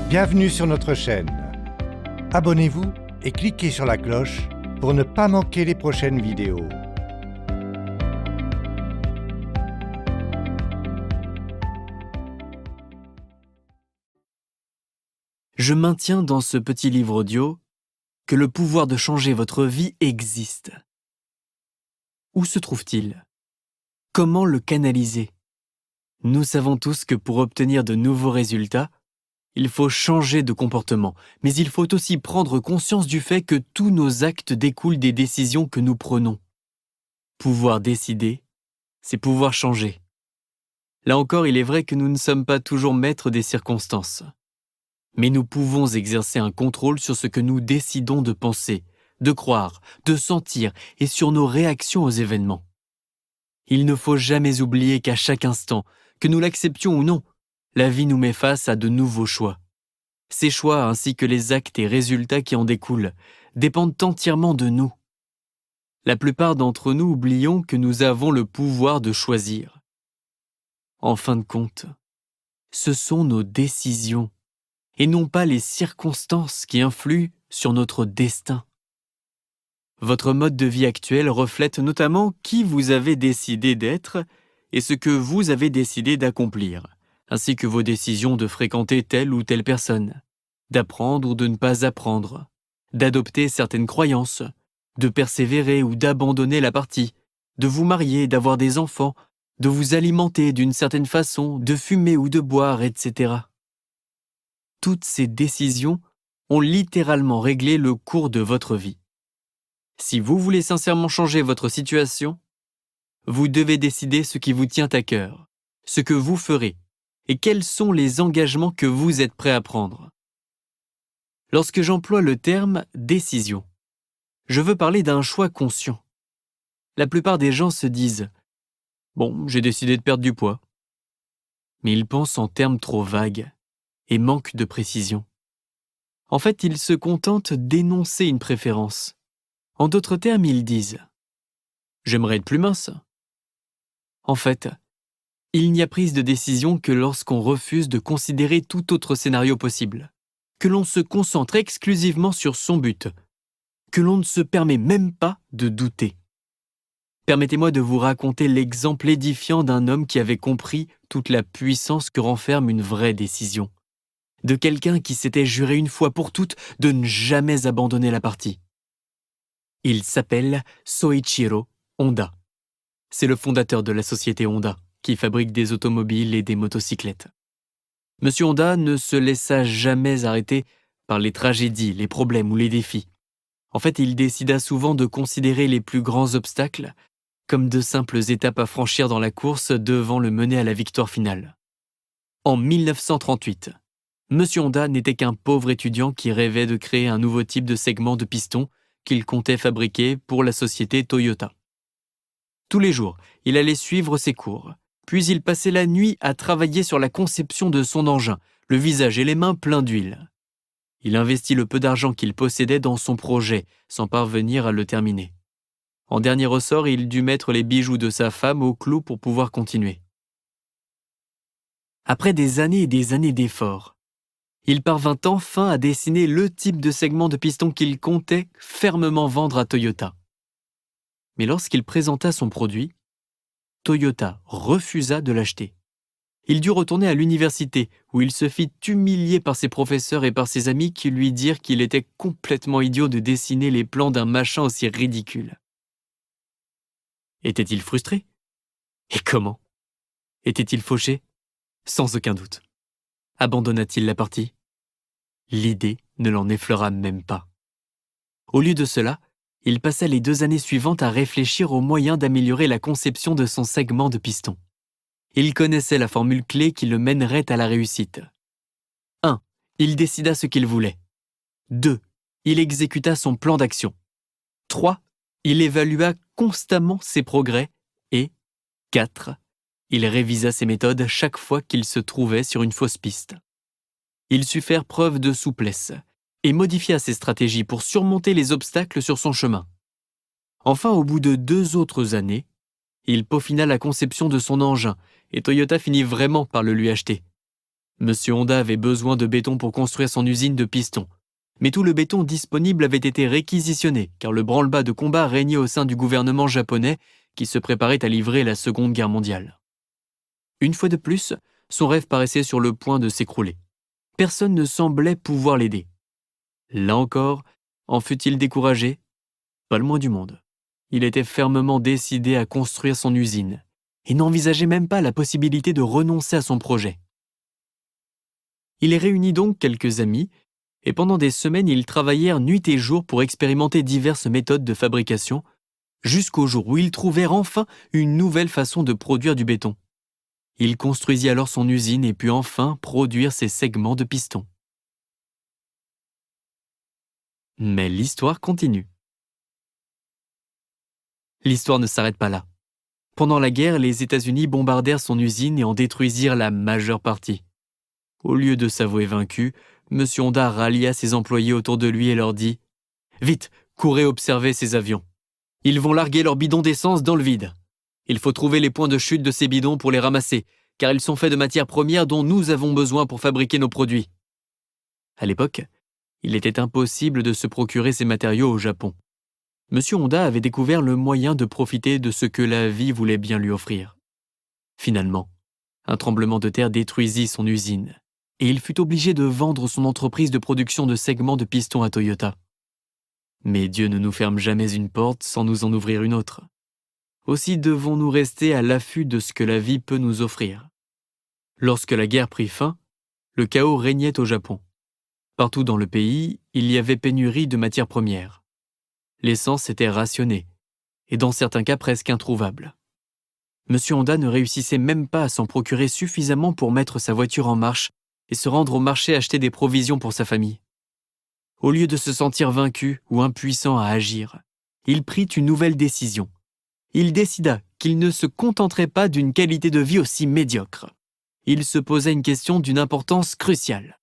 Bienvenue sur notre chaîne. Abonnez-vous et cliquez sur la cloche pour ne pas manquer les prochaines vidéos. Je maintiens dans ce petit livre audio que le pouvoir de changer votre vie existe. Où se trouve-t-il? Comment le canaliser? Nous savons tous que pour obtenir de nouveaux résultats, il faut changer de comportement, mais il faut aussi prendre conscience du fait que tous nos actes découlent des décisions que nous prenons. Pouvoir décider, c'est pouvoir changer. Là encore, il est vrai que nous ne sommes pas toujours maîtres des circonstances. Mais nous pouvons exercer un contrôle sur ce que nous décidons de penser, de croire, de sentir et sur nos réactions aux événements. Il ne faut jamais oublier qu'à chaque instant, que nous l'acceptions ou non, la vie nous met face à de nouveaux choix. Ces choix ainsi que les actes et résultats qui en découlent dépendent entièrement de nous. La plupart d'entre nous oublions que nous avons le pouvoir de choisir. En fin de compte, ce sont nos décisions et non pas les circonstances qui influent sur notre destin. Votre mode de vie actuel reflète notamment qui vous avez décidé d'être et ce que vous avez décidé d'accomplir, ainsi que vos décisions de fréquenter telle ou telle personne, d'apprendre ou de ne pas apprendre, d'adopter certaines croyances, de persévérer ou d'abandonner la partie, de vous marier, d'avoir des enfants, de vous alimenter d'une certaine façon, de fumer ou de boire, etc. Toutes ces décisions ont littéralement réglé le cours de votre vie. Si vous voulez sincèrement changer votre situation, vous devez décider ce qui vous tient à cœur, ce que vous ferez et quels sont les engagements que vous êtes prêt à prendre. Lorsque j'emploie le terme « décision », je veux parler d'un choix conscient. La plupart des gens se disent « Bon, j'ai décidé de perdre du poids ». Mais ils pensent en termes trop vagues et manquent de précision. En fait, ils se contentent d'énoncer une préférence. En d'autres termes, ils disent « J'aimerais être plus mince ». En fait, il n'y a prise de décision que lorsqu'on refuse de considérer tout autre scénario possible, que l'on se concentre exclusivement sur son but, que l'on ne se permet même pas de douter. Permettez-moi de vous raconter l'exemple édifiant d'un homme qui avait compris toute la puissance que renferme une vraie décision, de quelqu'un qui s'était juré une fois pour toutes de ne jamais abandonner la partie. Il s'appelle Soichiro Honda. C'est le fondateur de la société Honda, qui fabrique des automobiles et des motocyclettes. Monsieur Honda ne se laissa jamais arrêter par les tragédies, les problèmes ou les défis. En fait, il décida souvent de considérer les plus grands obstacles comme de simples étapes à franchir dans la course devant le mener à la victoire finale. En 1938, Monsieur Honda n'était qu'un pauvre étudiant qui rêvait de créer un nouveau type de segment de piston qu'il comptait fabriquer pour la société Toyota. Tous les jours, il allait suivre ses cours, puis il passait la nuit à travailler sur la conception de son engin, le visage et les mains pleins d'huile. Il investit le peu d'argent qu'il possédait dans son projet, sans parvenir à le terminer. En dernier ressort, il dut mettre les bijoux de sa femme au clou pour pouvoir continuer. Après des années et des années d'efforts, il parvint enfin à dessiner le type de segment de piston qu'il comptait fermement vendre à Toyota. Mais lorsqu'il présenta son produit, Toyota refusa de l'acheter. Il dut retourner à l'université où il se fit humilier par ses professeurs et par ses amis qui lui dirent qu'il était complètement idiot de dessiner les plans d'un machin aussi ridicule. Était-il frustré? Et comment? Était-il fauché? Sans aucun doute. Abandonna-t-il la partie? L'idée ne l'en effleura même pas. Au lieu de cela, il passa les 2 années suivantes à réfléchir aux moyens d'améliorer la conception de son segment de piston. Il connaissait la formule clé qui le mènerait à la réussite. 1. Il décida ce qu'il voulait. 2. Il exécuta son plan d'action. 3. Il évalua constamment ses progrès. Et 4. Il révisa ses méthodes chaque fois qu'il se trouvait sur une fausse piste. Il sut faire preuve de souplesse et modifia ses stratégies pour surmonter les obstacles sur son chemin. Enfin, au bout de 2 autres années, il peaufina la conception de son engin et Toyota finit vraiment par le lui acheter. Monsieur Honda avait besoin de béton pour construire son usine de pistons. Mais tout le béton disponible avait été réquisitionné, car le branle-bas de combat régnait au sein du gouvernement japonais qui se préparait à livrer la Seconde Guerre mondiale. Une fois de plus, son rêve paraissait sur le point de s'écrouler. Personne ne semblait pouvoir l'aider. Là encore, en fut-il découragé? Pas le moins du monde. Il était fermement décidé à construire son usine, et n'envisageait même pas la possibilité de renoncer à son projet. Il réunit donc quelques amis, et pendant des semaines ils travaillèrent nuit et jour pour expérimenter diverses méthodes de fabrication, jusqu'au jour où ils trouvèrent enfin une nouvelle façon de produire du béton. Il construisit alors son usine et put enfin produire ses segments de piston. Mais l'histoire continue. L'histoire ne s'arrête pas là. Pendant la guerre, les États-Unis bombardèrent son usine et en détruisirent la majeure partie. Au lieu de s'avouer vaincu, M. Honda rallia ses employés autour de lui et leur dit « Vite, courez observer ces avions. Ils vont larguer leurs bidons d'essence dans le vide. Il faut trouver les points de chute de ces bidons pour les ramasser, car ils sont faits de matières premières dont nous avons besoin pour fabriquer nos produits. » À l'époque, il était impossible de se procurer ces matériaux au Japon. M. Honda avait découvert le moyen de profiter de ce que la vie voulait bien lui offrir. Finalement, un tremblement de terre détruisit son usine, et il fut obligé de vendre son entreprise de production de segments de pistons à Toyota. Mais Dieu ne nous ferme jamais une porte sans nous en ouvrir une autre. Aussi devons-nous rester à l'affût de ce que la vie peut nous offrir. Lorsque la guerre prit fin, le chaos régnait au Japon. Partout dans le pays, il y avait pénurie de matières premières. L'essence était rationnée, et dans certains cas presque introuvable. M. Honda ne réussissait même pas à s'en procurer suffisamment pour mettre sa voiture en marche et se rendre au marché acheter des provisions pour sa famille. Au lieu de se sentir vaincu ou impuissant à agir, il prit une nouvelle décision. Il décida qu'il ne se contenterait pas d'une qualité de vie aussi médiocre. Il se posait une question d'une importance cruciale.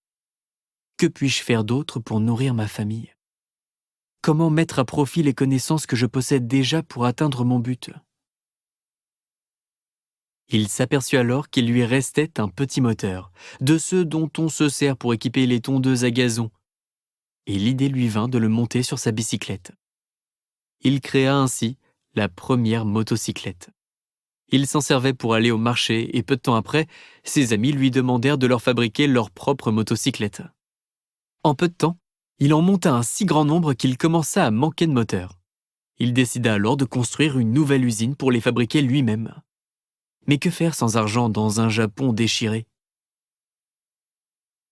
Que puis-je faire d'autre pour nourrir ma famille? Comment mettre à profit les connaissances que je possède déjà pour atteindre mon but? Il s'aperçut alors qu'il lui restait un petit moteur, de ceux dont on se sert pour équiper les tondeuses à gazon, et l'idée lui vint de le monter sur sa bicyclette. Il créa ainsi la première motocyclette. Il s'en servait pour aller au marché et peu de temps après, ses amis lui demandèrent de leur fabriquer leur propre motocyclette. En peu de temps, il en monta un si grand nombre qu'il commença à manquer de moteurs. Il décida alors de construire une nouvelle usine pour les fabriquer lui-même. Mais que faire sans argent dans un Japon déchiré?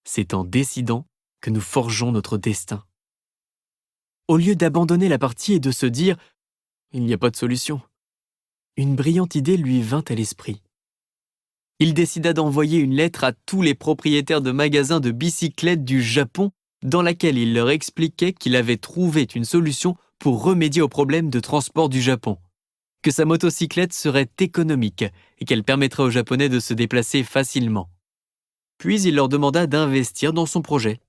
C'est en décidant que nous forgeons notre destin. Au lieu d'abandonner la partie et de se dire « il n'y a pas de solution », une brillante idée lui vint à l'esprit. Il décida d'envoyer une lettre à tous les propriétaires de magasins de bicyclettes du Japon dans laquelle il leur expliquait qu'il avait trouvé une solution pour remédier au problème de transport du Japon, que sa motocyclette serait économique et qu'elle permettrait aux Japonais de se déplacer facilement. Puis il leur demanda d'investir dans son projet.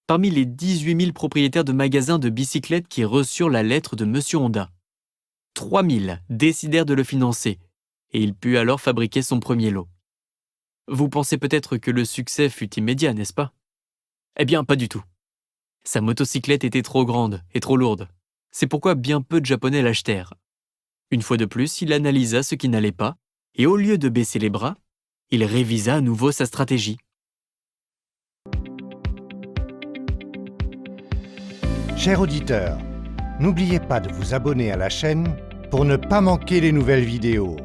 Parmi les 18 000 propriétaires de magasins de bicyclettes qui reçurent la lettre de M. Honda, 3 000 décidèrent de le financer et il put alors fabriquer son premier lot. Vous pensez peut-être que le succès fut immédiat, n'est-ce pas? Eh bien, pas du tout. Sa motocyclette était trop grande et trop lourde. C'est pourquoi bien peu de Japonais l'achetèrent. Une fois de plus, il analysa ce qui n'allait pas, et au lieu de baisser les bras, il révisa à nouveau sa stratégie. Chers auditeurs, n'oubliez pas de vous abonner à la chaîne pour ne pas manquer les nouvelles vidéos.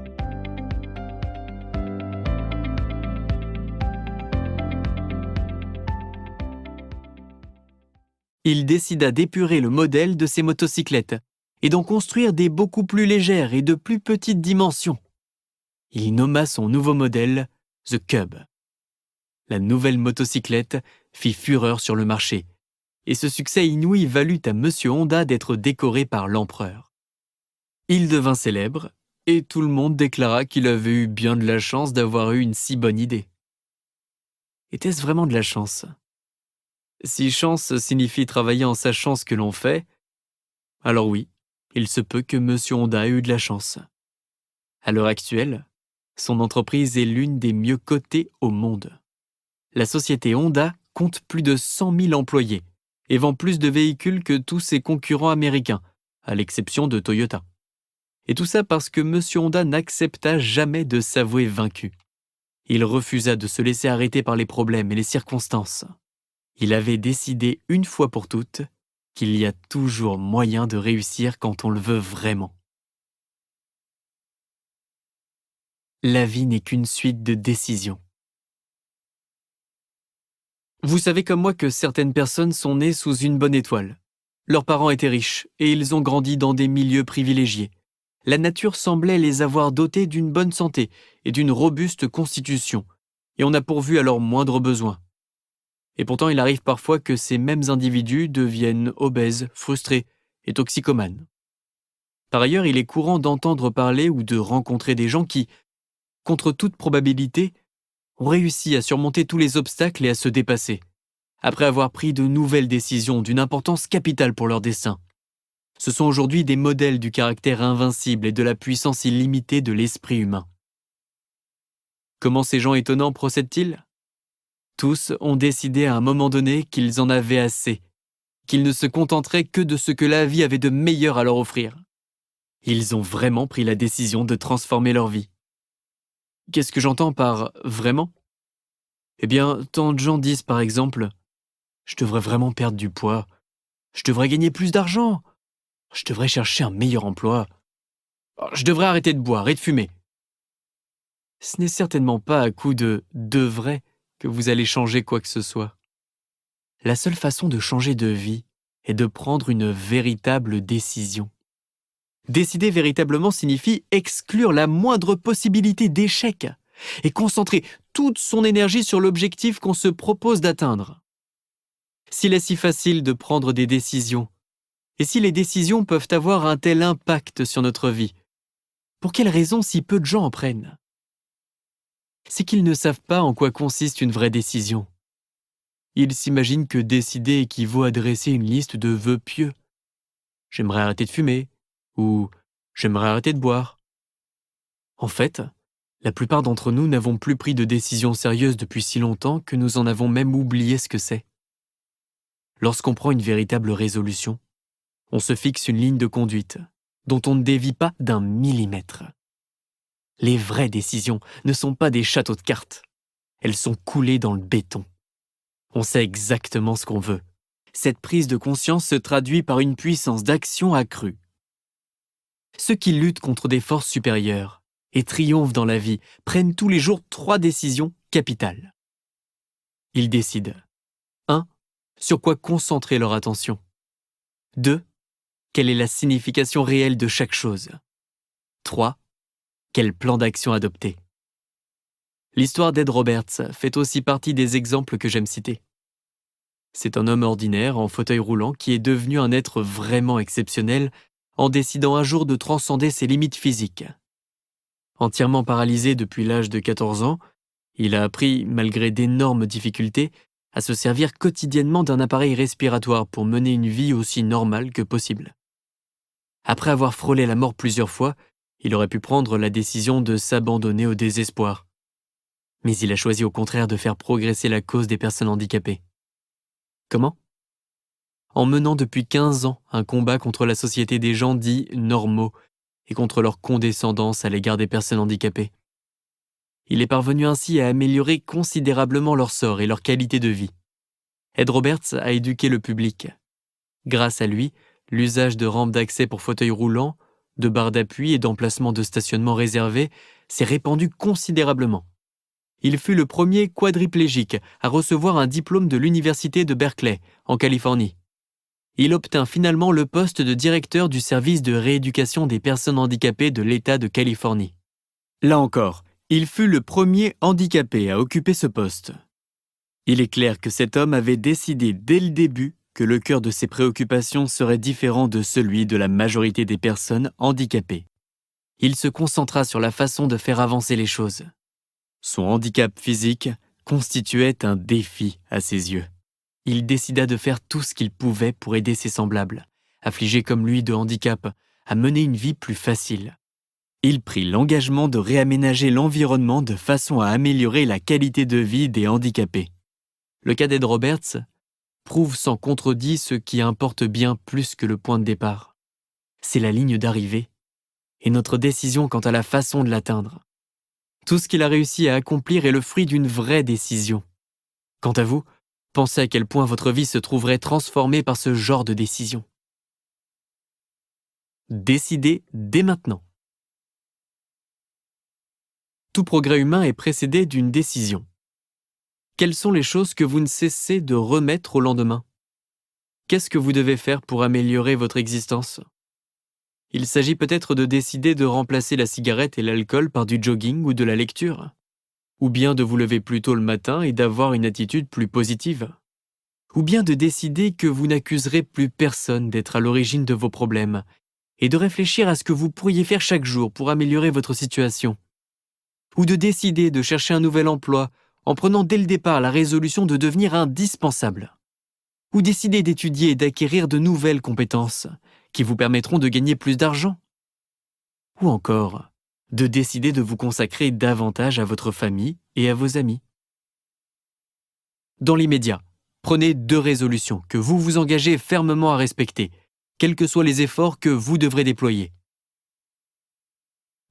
Il décida d'épurer le modèle de ses motocyclettes et d'en construire des beaucoup plus légères et de plus petites dimensions. Il nomma son nouveau modèle The Cub. La nouvelle motocyclette fit fureur sur le marché, et ce succès inouï valut à M. Honda d'être décoré par l'empereur. Il devint célèbre, et tout le monde déclara qu'il avait eu bien de la chance d'avoir eu une si bonne idée. Était-ce vraiment de la chance? Si chance signifie travailler en sachant ce que l'on fait, alors oui, il se peut que M. Honda ait eu de la chance. À l'heure actuelle, son entreprise est l'une des mieux cotées au monde. la société Honda compte plus de 100 000 employés et vend plus de véhicules que tous ses concurrents américains, à l'exception de Toyota. Et tout ça parce que M. Honda n'accepta jamais de s'avouer vaincu. Il refusa de se laisser arrêter par les problèmes et les circonstances. Il avait décidé une fois pour toutes qu'il y a toujours moyen de réussir quand on le veut vraiment. La vie n'est qu'une suite de décisions. Vous savez comme moi que certaines personnes sont nées sous une bonne étoile. Leurs parents étaient riches et ils ont grandi dans des milieux privilégiés. La nature semblait les avoir dotés d'une bonne santé et d'une robuste constitution, et on a pourvu à leurs moindres besoins. Et pourtant, il arrive parfois que ces mêmes individus deviennent obèses, frustrés et toxicomanes. Par ailleurs, il est courant d'entendre parler ou de rencontrer des gens qui, contre toute probabilité, ont réussi à surmonter tous les obstacles et à se dépasser, après avoir pris de nouvelles décisions d'une importance capitale pour leur destin. Ce sont aujourd'hui des modèles du caractère invincible et de la puissance illimitée de l'esprit humain. Comment ces gens étonnants procèdent-ils ? Tous ont décidé à un moment donné qu'ils en avaient assez, qu'ils ne se contenteraient que de ce que la vie avait de meilleur à leur offrir. Ils ont vraiment pris la décision de transformer leur vie. Qu'est-ce que j'entends par « vraiment » ? Eh bien, tant de gens disent par exemple « Je devrais vraiment perdre du poids, je devrais gagner plus d'argent, je devrais chercher un meilleur emploi, je devrais arrêter de boire et de fumer. » Ce n'est certainement pas à coup de « devrait » que vous allez changer quoi que ce soit. La seule façon de changer de vie est de prendre une véritable décision. Décider véritablement signifie exclure la moindre possibilité d'échec et concentrer toute son énergie sur l'objectif qu'on se propose d'atteindre. S'il est si facile de prendre des décisions, et si les décisions peuvent avoir un tel impact sur notre vie, pour quelle raison si peu de gens en prennent ? C'est qu'ils ne savent pas en quoi consiste une vraie décision. Ils s'imaginent que décider équivaut à dresser une liste de vœux pieux. J'aimerais arrêter de fumer, ou j'aimerais arrêter de boire. En fait, la plupart d'entre nous n'avons plus pris de décisions sérieuses depuis si longtemps que nous en avons même oublié ce que c'est. Lorsqu'on prend une véritable résolution, on se fixe une ligne de conduite dont on ne dévie pas d'un millimètre. Les vraies décisions ne sont pas des châteaux de cartes. Elles sont coulées dans le béton. On sait exactement ce qu'on veut. Cette prise de conscience se traduit par une puissance d'action accrue. Ceux qui luttent contre des forces supérieures et triomphent dans la vie prennent tous les jours 3 décisions capitales. Ils décident 1. Sur quoi concentrer leur attention. 2. Quelle est la signification réelle de chaque chose. 3. Quel plan d'action adopter. L'histoire d'Ed Roberts fait aussi partie des exemples que j'aime citer. C'est un homme ordinaire en fauteuil roulant qui est devenu un être vraiment exceptionnel en décidant un jour de transcender ses limites physiques. Entièrement paralysé depuis l'âge de 14 ans, il a appris, malgré d'énormes difficultés, à se servir quotidiennement d'un appareil respiratoire pour mener une vie aussi normale que possible. Après avoir frôlé la mort plusieurs fois, il aurait pu prendre la décision de s'abandonner au désespoir. Mais il a choisi au contraire de faire progresser la cause des personnes handicapées. Comment ? En menant depuis 15 ans un combat contre la société des gens dits normaux et contre leur condescendance à l'égard des personnes handicapées. Il est parvenu ainsi à améliorer considérablement leur sort et leur qualité de vie. Ed Roberts a éduqué le public. Grâce à lui, l'usage de rampes d'accès pour fauteuils roulants, de barres d'appui et d'emplacements de stationnement réservés s'est répandu considérablement. Il fut le premier quadriplégique à recevoir un diplôme de l'Université de Berkeley, en Californie. Il obtint finalement le poste de directeur du service de rééducation des personnes handicapées de l'État de Californie. Là encore, il fut le premier handicapé à occuper ce poste. Il est clair que cet homme avait décidé dès le début que le cœur de ses préoccupations serait différent de celui de la majorité des personnes handicapées. Il se concentra sur la façon de faire avancer les choses. Son handicap physique constituait un défi à ses yeux. Il décida de faire tout ce qu'il pouvait pour aider ses semblables, affligés comme lui de handicap, à mener une vie plus facile. Il prit l'engagement de réaménager l'environnement de façon à améliorer la qualité de vie des handicapés. Le cas d'Ed Roberts prouve sans contredit ce qui importe bien plus que le point de départ. C'est la ligne d'arrivée et notre décision quant à la façon de l'atteindre. Tout ce qu'il a réussi à accomplir est le fruit d'une vraie décision. Quant à vous, pensez à quel point votre vie se trouverait transformée par ce genre de décision. Décidez dès maintenant. Tout progrès humain est précédé d'une décision. Quelles sont les choses que vous ne cessez de remettre au lendemain? Qu'est-ce que vous devez faire pour améliorer votre existence? Il s'agit peut-être de décider de remplacer la cigarette et l'alcool par du jogging ou de la lecture, ou bien de vous lever plus tôt le matin et d'avoir une attitude plus positive, ou bien de décider que vous n'accuserez plus personne d'être à l'origine de vos problèmes et de réfléchir à ce que vous pourriez faire chaque jour pour améliorer votre situation, ou de décider de chercher un nouvel emploi en prenant dès le départ la résolution de devenir indispensable, ou décider d'étudier et d'acquérir de nouvelles compétences qui vous permettront de gagner plus d'argent, ou encore de décider de vous consacrer davantage à votre famille et à vos amis. Dans l'immédiat, prenez 2 résolutions que vous vous engagez fermement à respecter, quels que soient les efforts que vous devrez déployer.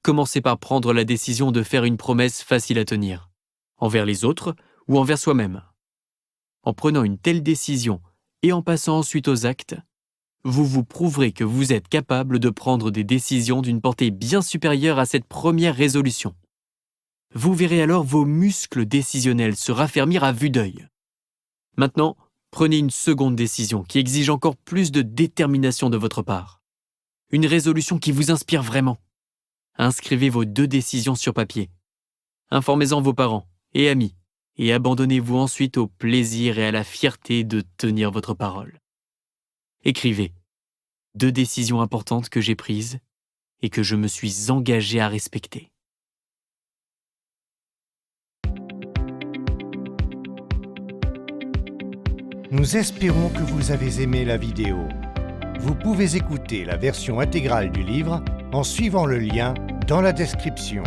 Commencez par prendre la décision de faire une promesse facile à tenir, envers les autres ou envers soi-même. En prenant une telle décision et en passant ensuite aux actes, vous vous prouverez que vous êtes capable de prendre des décisions d'une portée bien supérieure à cette première résolution. Vous verrez alors vos muscles décisionnels se raffermir à vue d'œil. Maintenant, prenez une seconde décision qui exige encore plus de détermination de votre part. Une résolution qui vous inspire vraiment. Inscrivez vos 2 décisions sur papier. Informez-en vos parents et amis et abandonnez-vous ensuite au plaisir et à la fierté de tenir votre parole. Écrivez 2 décisions importantes que j'ai prises et que je me suis engagé à respecter. Nous espérons que vous avez aimé la vidéo. Vous pouvez écouter la version intégrale du livre en suivant le lien dans la description.